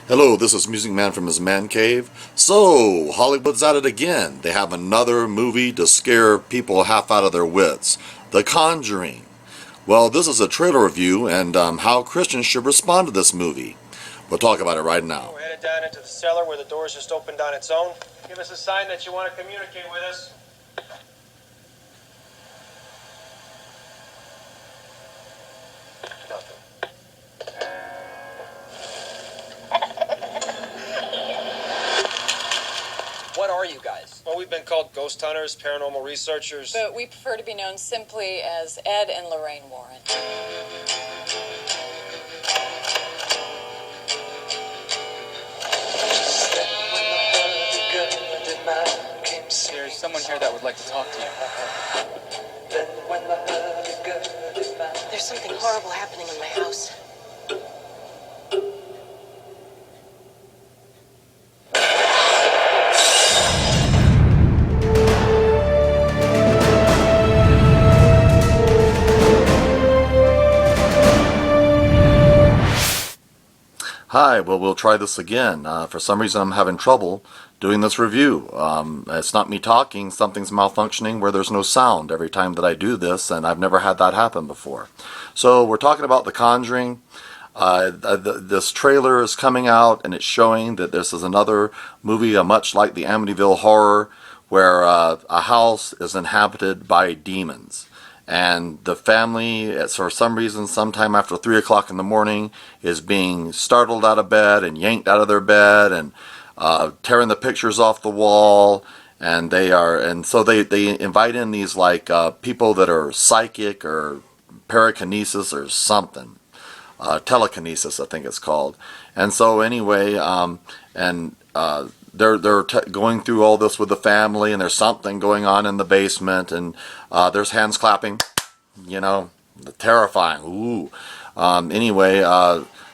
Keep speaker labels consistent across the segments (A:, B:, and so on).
A: Hello, this is Music Man from his man cave. So, Hollywood's at it again. They have another movie to scare people half out of their wits. The Conjuring. Well, this is a trailer review and how Christians should respond to this movie. We'll talk about it right now.
B: We're headed down into the cellar where the door's just opened on its own. Give us a sign that you want to communicate with us. Nothing.
C: What are you guys?
B: Well, we've been called ghost hunters, paranormal researchers.
D: But we prefer to be known simply as Ed and Lorraine Warren.
C: There's someone here that would like to talk to you.
E: There's something horrible happening in my house.
A: Hi, well, we'll try this again. For some reason, I'm having trouble doing this review. It's not me talking. Something's malfunctioning where there's no sound every time that I do this, and I've never had that happen before. So we're talking about The Conjuring. This trailer is coming out, and it's showing that this is another movie much like the Amityville Horror, where a house is inhabited by demons. And the family, for some reason, sometime after 3 o'clock in the morning, is being startled out of bed and yanked out of their bed and tearing the pictures off the wall. And so they invite in these people that are psychic or perikinesis or something, telekinesis, I think it's called. And so anyway, they're going through all this with the family, and there's something going on in the basement, and there's hands clapping, terrifying. Ooh. Anyway,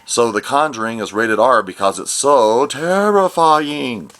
A: so The Conjuring is rated R because it's so terrifying.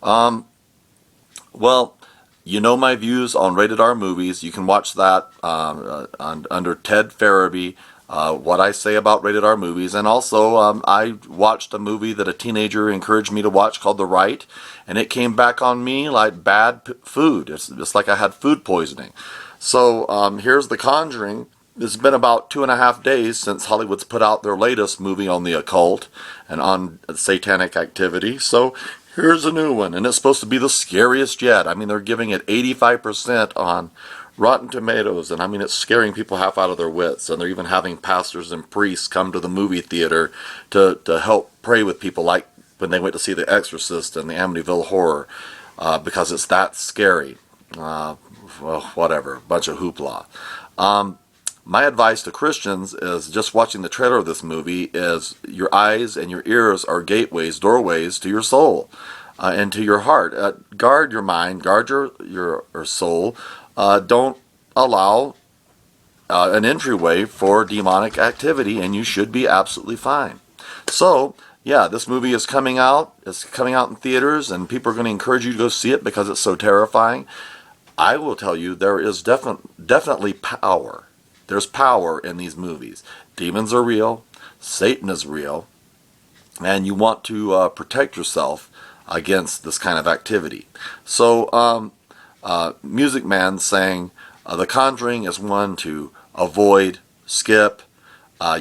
A: Well, you know my views on rated R movies. You can watch that under Ted Farabee. What I say about rated R movies, and also I watched a movie that a teenager encouraged me to watch called The Right, and it came back on me like bad food. It's just like I had food poisoning. So here's The Conjuring. It's been about 2.5 days since Hollywood's put out their latest movie on the occult and on satanic activity. So here's a new one, and it's supposed to be the scariest yet. I mean, they're giving it 85% on Rotten Tomatoes, and I mean, it's scaring people half out of their wits, and they're even having pastors and priests come to the movie theater to help pray with people, like when they went to see The Exorcist and the Amityville Horror, because it's that scary. Well, whatever, bunch of hoopla. My advice to Christians is just watching the trailer of this movie is your eyes and your ears are gateways, doorways to your soul and to your heart. Guard your mind, guard your soul. Don't allow an entryway for demonic activity, and you should be absolutely fine. So, yeah, this movie is coming out. It's coming out in theaters, and people are going to encourage you to go see it because it's so terrifying. I will tell you, there is definitely power. There's power in these movies. Demons are real. Satan is real. And you want to protect yourself against this kind of activity. So, Music Man saying The Conjuring is one to avoid, skip.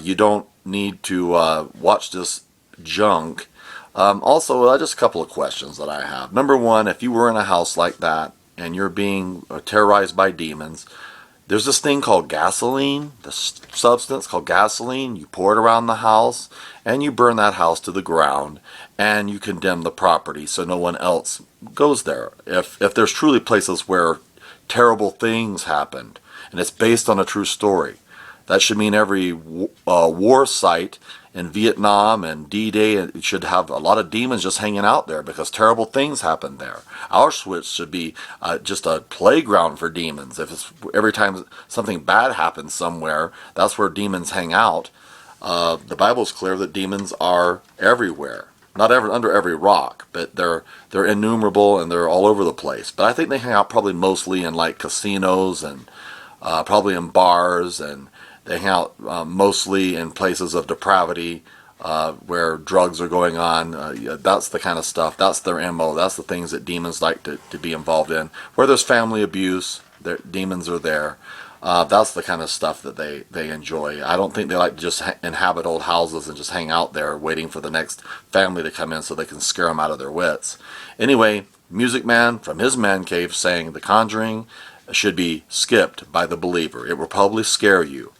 A: You don't need to watch this junk. Also, just a couple of questions that I have. Number one, if you were in a house like that and you're being terrorized by demons, there's this thing called gasoline, this substance called gasoline. You pour it around the house and you burn that house to the ground, and you condemn the property so no one else goes there. If there's truly places where terrible things happened and it's based on a true story, that should mean every war site in Vietnam and D-Day, it should have a lot of demons just hanging out there because terrible things happened there. Auschwitz should be just a playground for demons. If it's every time something bad happens somewhere, that's where demons hang out. The Bible's clear that demons are everywhere. Not under every rock, but they're innumerable and they're all over the place. But I think they hang out probably mostly in like casinos and probably in bars, and they hang out mostly in places of depravity, where drugs are going on. Yeah, that's the kind of stuff. That's their MO. That's the things that demons like to be involved in. Where there's family abuse, demons are there. That's the kind of stuff that they enjoy. I don't think they like to just inhabit old houses and just hang out there waiting for the next family to come in so they can scare them out of their wits. Anyway, Music Man from his man cave saying The Conjuring should be skipped by the believer. It will probably scare you,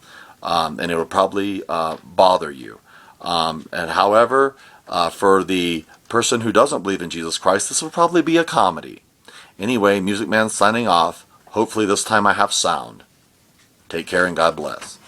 A: and it will probably bother you. And however, for the person who doesn't believe in Jesus Christ, this will probably be a comedy. Anyway, Music Man signing off. Hopefully this time I have sound. Take care and God bless.